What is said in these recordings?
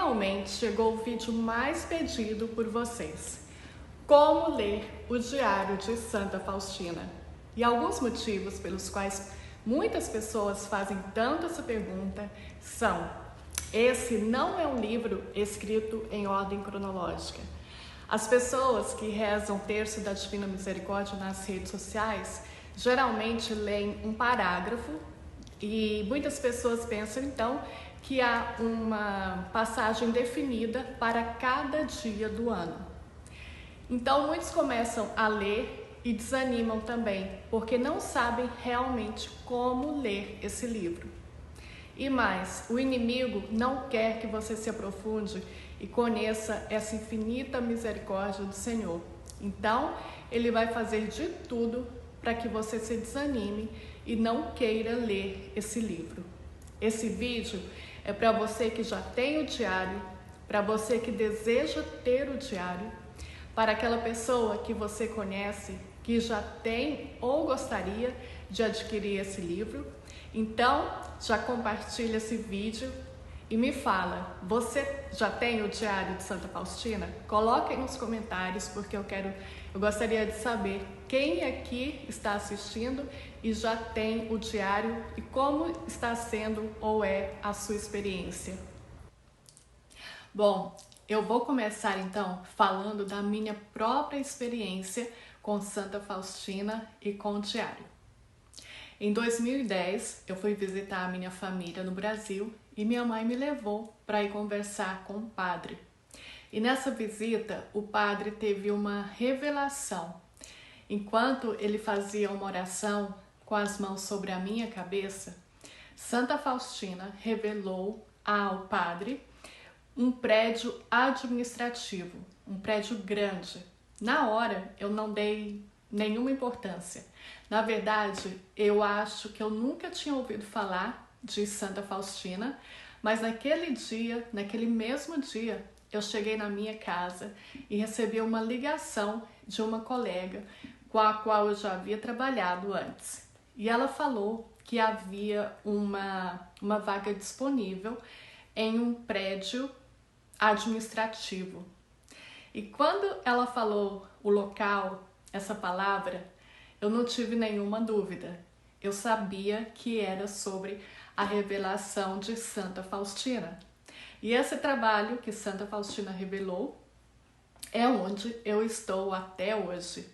Finalmente chegou o vídeo mais pedido por vocês. Como ler o Diário de Santa Faustina. E alguns motivos pelos quais muitas pessoas fazem tanto essa pergunta são: esse não é um livro escrito em ordem cronológica. As pessoas que rezam o Terço da Divina Misericórdia nas redes sociais geralmente leem um parágrafo e muitas pessoas pensam então que há uma passagem definida para cada dia do ano. Então muitos começam a ler e desanimam também, porque não sabem realmente como ler esse livro. E mais, o inimigo não quer que você se aprofunde e conheça essa infinita misericórdia do Senhor. Então, ele vai fazer de tudo para que você se desanime e não queira ler esse livro. Esse vídeo é para você que já tem o diário, para você que deseja ter o diário, para aquela pessoa que você conhece que já tem ou gostaria de adquirir esse livro. Então, já compartilha esse vídeo e me fala, você já tem o Diário de Santa Faustina? Coloque aí nos comentários, porque eu gostaria de saber quem aqui está assistindo e já tem o diário e como está sendo ou é a sua experiência. Bom, eu vou começar então falando da minha própria experiência com Santa Faustina e com o diário. Em 2010, eu fui visitar a minha família no Brasil e minha mãe me levou para ir conversar com o padre. E nessa visita, o padre teve uma revelação. Enquanto ele fazia uma oração com as mãos sobre a minha cabeça, Santa Faustina revelou ao padre um prédio administrativo, um prédio grande. Na hora, eu não dei nenhuma importância. Na verdade, eu acho que eu nunca tinha ouvido falar de Santa Faustina, mas naquele mesmo dia, eu cheguei na minha casa e recebi uma ligação de uma colega com a qual eu já havia trabalhado antes. E ela falou que havia uma vaga disponível em um prédio administrativo. E quando ela falou o local, essa palavra, eu não tive nenhuma dúvida. Eu sabia que era sobre a revelação de Santa Faustina. E esse trabalho que Santa Faustina revelou é onde eu estou até hoje.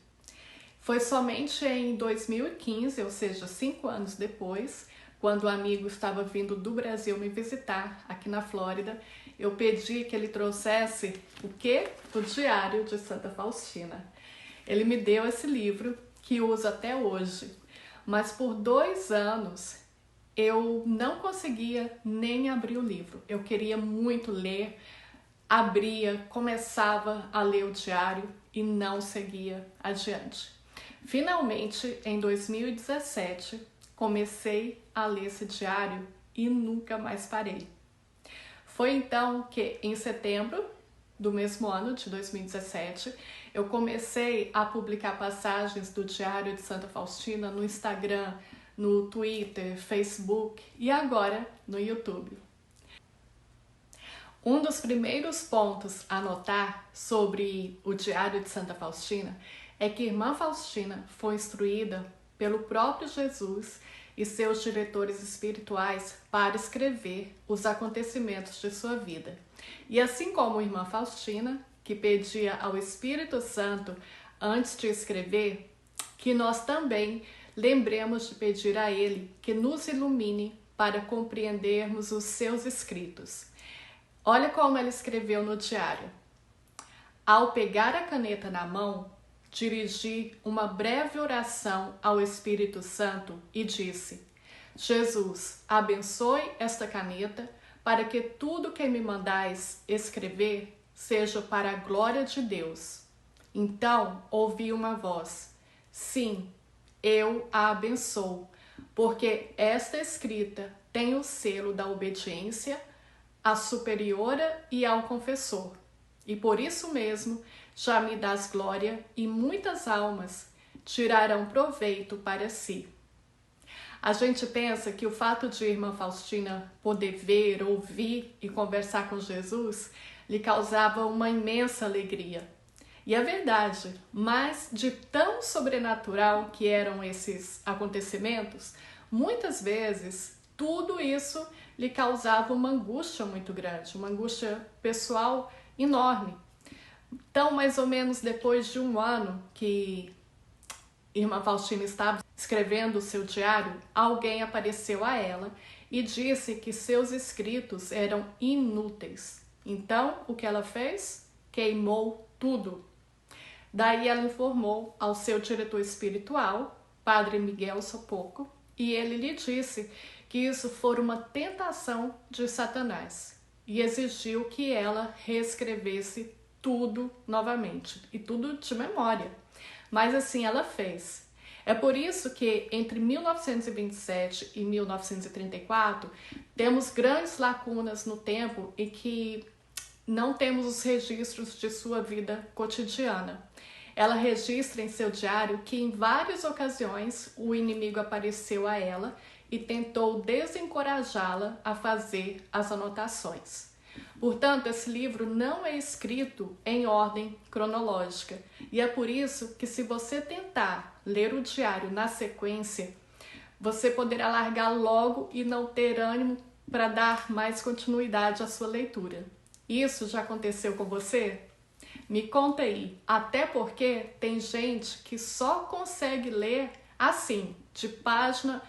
Foi somente em 2015, ou seja, 5 anos depois, quando o amigo estava vindo do Brasil me visitar aqui na Flórida, eu pedi que ele trouxesse o quê? O Diário de Santa Faustina. Ele me deu esse livro que uso até hoje, mas por 2 anos eu não conseguia nem abrir o livro. Eu queria muito ler, abria, começava a ler o diário e não seguia adiante. Finalmente, em 2017, comecei a ler esse diário e nunca mais parei. Foi então que, em setembro do mesmo ano, de 2017, eu comecei a publicar passagens do Diário de Santa Faustina no Instagram, no Twitter, Facebook e agora no YouTube. Um dos primeiros pontos a notar sobre o Diário de Santa Faustina é que Irmã Faustina foi instruída pelo próprio Jesus e seus diretores espirituais para escrever os acontecimentos de sua vida. E assim como Irmã Faustina, que pedia ao Espírito Santo antes de escrever, que nós também lembremos de pedir a Ele que nos ilumine para compreendermos os seus escritos. Olha como ela escreveu no diário. Ao pegar a caneta na mão, dirigi uma breve oração ao Espírito Santo e disse: Jesus, abençoe esta caneta para que tudo que me mandais escrever seja para a glória de Deus. Então ouvi uma voz: sim, eu a abençoo, porque esta escrita tem o selo da obediência à superiora e ao confessor. E por isso mesmo já me dás glória e muitas almas tirarão proveito para si. A gente pensa que o fato de irmã Faustina poder ver, ouvir e conversar com Jesus lhe causava uma imensa alegria. E é verdade, mas de tão sobrenatural que eram esses acontecimentos, muitas vezes tudo isso lhe causava uma angústia muito grande, uma angústia pessoal enorme. Então, mais ou menos depois de um ano que irmã Faustina estava escrevendo o seu diário, alguém apareceu a ela e disse que seus escritos eram inúteis. Então, o que ela fez? Queimou tudo. Daí ela informou ao seu diretor espiritual, Padre Miguel Sopoco, e ele lhe disse que isso fora uma tentação de Satanás e exigiu que ela reescrevesse tudo novamente, e tudo de memória. Mas assim ela fez. É por isso que entre 1927 e 1934 temos grandes lacunas no tempo e que não temos os registros de sua vida cotidiana. Ela registra em seu diário que em várias ocasiões o inimigo apareceu a ela e tentou desencorajá-la a fazer as anotações. Portanto, esse livro não é escrito em ordem cronológica e é por isso que, se você tentar ler o diário na sequência, você poderá largar logo e não ter ânimo para dar mais continuidade à sua leitura. Isso já aconteceu com você? Me conta aí, até porque tem gente que só consegue ler assim, de página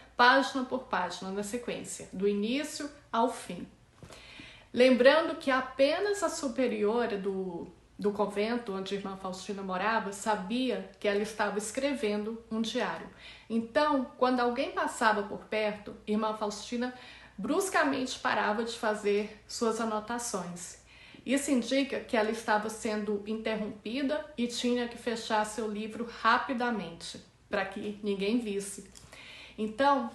por página, na sequência, do início ao fim. Lembrando que apenas a superiora do convento onde a irmã Faustina morava sabia que ela estava escrevendo um diário. Então, quando alguém passava por perto, a irmã Faustina bruscamente parava de fazer suas anotações. Isso indica que ela estava sendo interrompida e tinha que fechar seu livro rapidamente, para que ninguém visse. Então,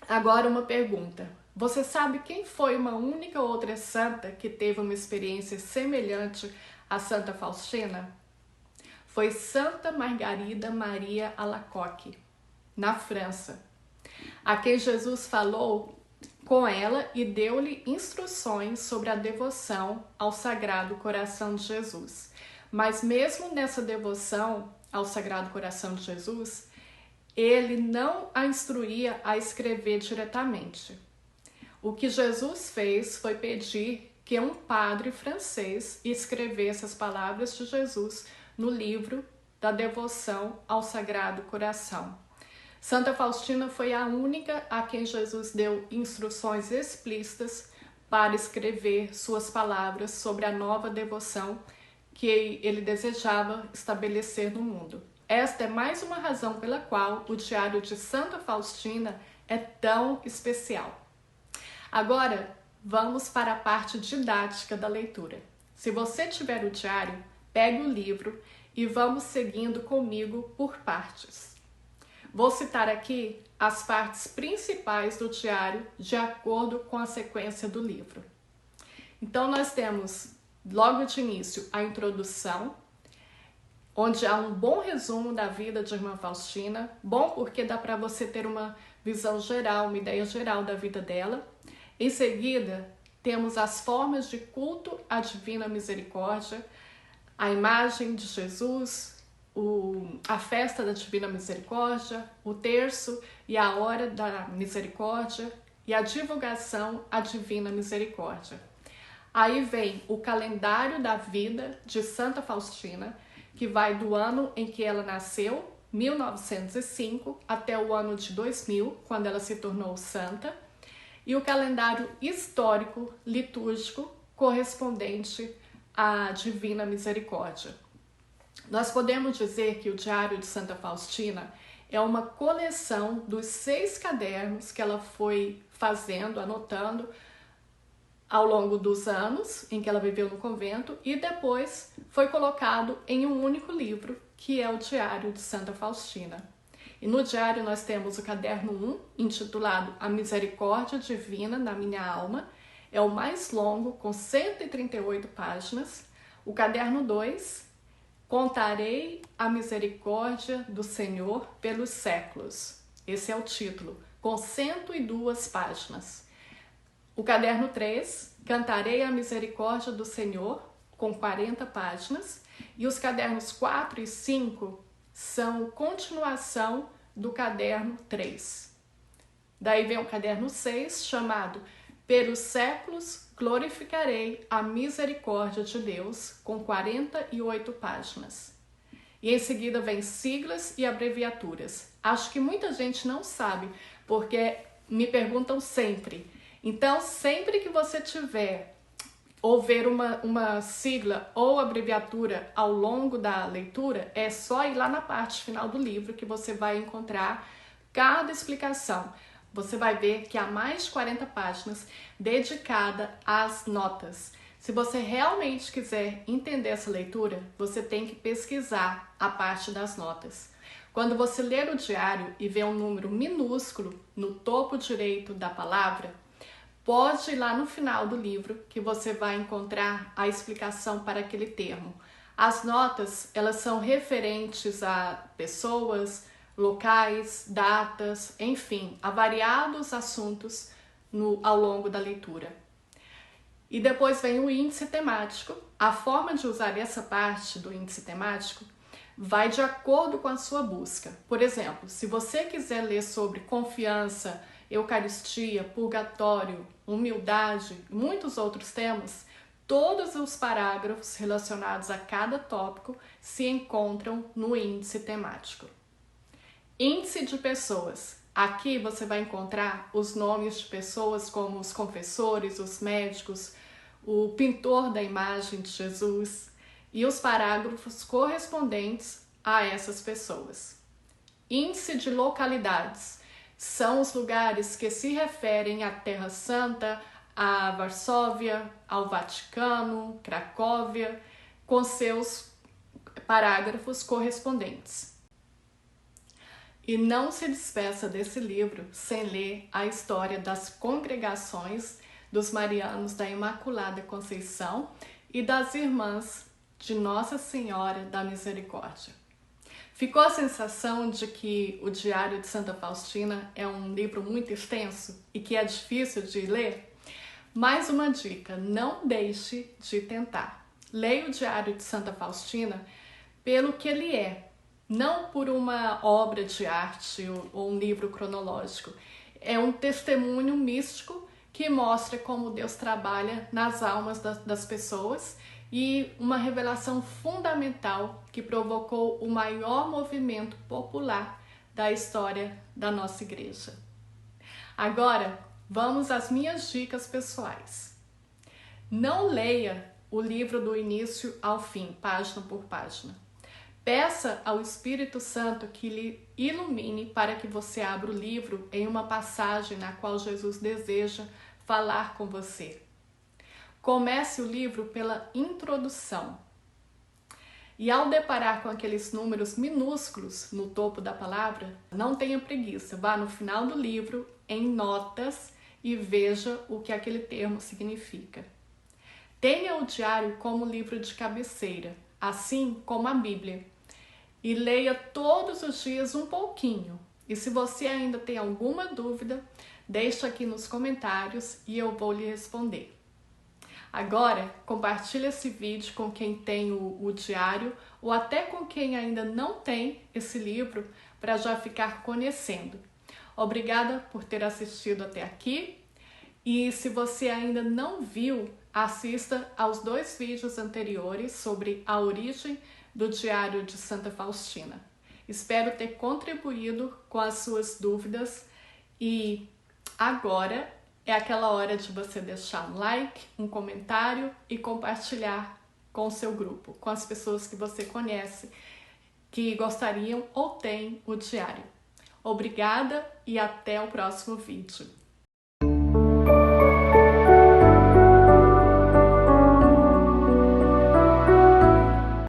agora uma pergunta. Você sabe quem foi uma única outra santa que teve uma experiência semelhante a Santa Faustina? Foi Santa Margarida Maria Alacoque, na França, a quem Jesus falou com ela e deu-lhe instruções sobre a devoção ao Sagrado Coração de Jesus. Mas mesmo nessa devoção ao Sagrado Coração de Jesus, ele não a instruía a escrever diretamente. O que Jesus fez foi pedir que um padre francês escrevesse as palavras de Jesus no livro da devoção ao Sagrado Coração. Santa Faustina foi a única a quem Jesus deu instruções explícitas para escrever suas palavras sobre a nova devoção que ele desejava estabelecer no mundo. Esta é mais uma razão pela qual o diário de Santa Faustina é tão especial. Agora, vamos para a parte didática da leitura. Se você tiver o diário, pegue o livro e vamos seguindo comigo por partes. Vou citar aqui as partes principais do diário de acordo com a sequência do livro. Então, nós temos, logo de início, a introdução, onde há um bom resumo da vida de irmã Faustina, bom porque dá para você ter uma visão geral, uma ideia geral da vida dela. Em seguida, temos as formas de culto à Divina Misericórdia, a imagem de Jesus, a festa da Divina Misericórdia, o terço e a hora da misericórdia e a divulgação à Divina Misericórdia. Aí vem o calendário da vida de Santa Faustina, que vai do ano em que ela nasceu, 1905, até o ano de 2000, quando ela se tornou santa, e o calendário histórico litúrgico correspondente à Divina Misericórdia. Nós podemos dizer que o Diário de Santa Faustina é uma coleção dos 6 cadernos que ela foi fazendo, anotando ao longo dos anos em que ela viveu no convento e depois foi colocado em um único livro, que é o Diário de Santa Faustina. E no diário nós temos o caderno 1, intitulado A Misericórdia Divina na Minha Alma, é o mais longo, com 138 páginas. O caderno 2, Contarei a Misericórdia do Senhor pelos Séculos. Esse é o título. com 102 páginas. O caderno 3, Cantarei a Misericórdia do Senhor, com 40 páginas. E os cadernos 4 e 5 são continuação do caderno 3. Daí vem o caderno 6, chamado Pelos Séculos Glorificarei a Misericórdia de Deus, com 48 páginas. E em seguida vem siglas e abreviaturas. Acho que muita gente não sabe, porque me perguntam sempre. Então, sempre que você tiver ou ver uma sigla ou abreviatura ao longo da leitura, é só ir lá na parte final do livro que você vai encontrar cada explicação. Você vai ver que há mais de 40 páginas dedicada às notas. Se você realmente quiser entender essa leitura, você tem que pesquisar a parte das notas. Quando você ler o diário e ver um número minúsculo no topo direito da palavra, pode ir lá no final do livro que você vai encontrar a explicação para aquele termo. As notas, elas são referentes a pessoas, locais, datas, enfim, a variados assuntos ao longo da leitura. E depois vem o índice temático. A forma de usar essa parte do índice temático vai de acordo com a sua busca. Por exemplo, se você quiser ler sobre confiança, Eucaristia, purgatório, humildade e muitos outros temas, todos os parágrafos relacionados a cada tópico se encontram no índice temático. Índice de pessoas. Aqui você vai encontrar os nomes de pessoas como os confessores, os médicos, o pintor da imagem de Jesus e os parágrafos correspondentes a essas pessoas. Índice de localidades. São os lugares que se referem à Terra Santa, a Varsóvia, ao Vaticano, Cracóvia, com seus parágrafos correspondentes. E não se despeça desse livro sem ler a história das congregações dos Marianos da Imaculada Conceição e das Irmãs de Nossa Senhora da Misericórdia. Ficou a sensação de que o Diário de Santa Faustina é um livro muito extenso e que é difícil de ler? Mais uma dica, não deixe de tentar. Leia o Diário de Santa Faustina pelo que ele é, não por uma obra de arte ou um livro cronológico. É um testemunho místico que mostra como Deus trabalha nas almas das pessoas e uma revelação fundamental que provocou o maior movimento popular da história da nossa igreja. Agora, vamos às minhas dicas pessoais. Não leia o livro do início ao fim, página por página. Peça ao Espírito Santo que lhe ilumine para que você abra o livro em uma passagem na qual Jesus deseja falar com você. Comece o livro pela introdução. E ao deparar com aqueles números minúsculos no topo da palavra, não tenha preguiça. Vá no final do livro, em notas, e veja o que aquele termo significa. Tenha o diário como livro de cabeceira, assim como a Bíblia. E leia todos os dias um pouquinho. E se você ainda tem alguma dúvida, deixa aqui nos comentários e eu vou lhe responder. Agora, compartilhe esse vídeo com quem tem o diário ou até com quem ainda não tem esse livro para já ficar conhecendo. Obrigada por ter assistido até aqui e se você ainda não viu, assista aos 2 vídeos anteriores sobre a origem do Diário de Santa Faustina. Espero ter contribuído com as suas dúvidas e agora é aquela hora de você deixar um like, um comentário e compartilhar com o seu grupo, com as pessoas que você conhece, que gostariam ou têm o diário. Obrigada e até o próximo vídeo.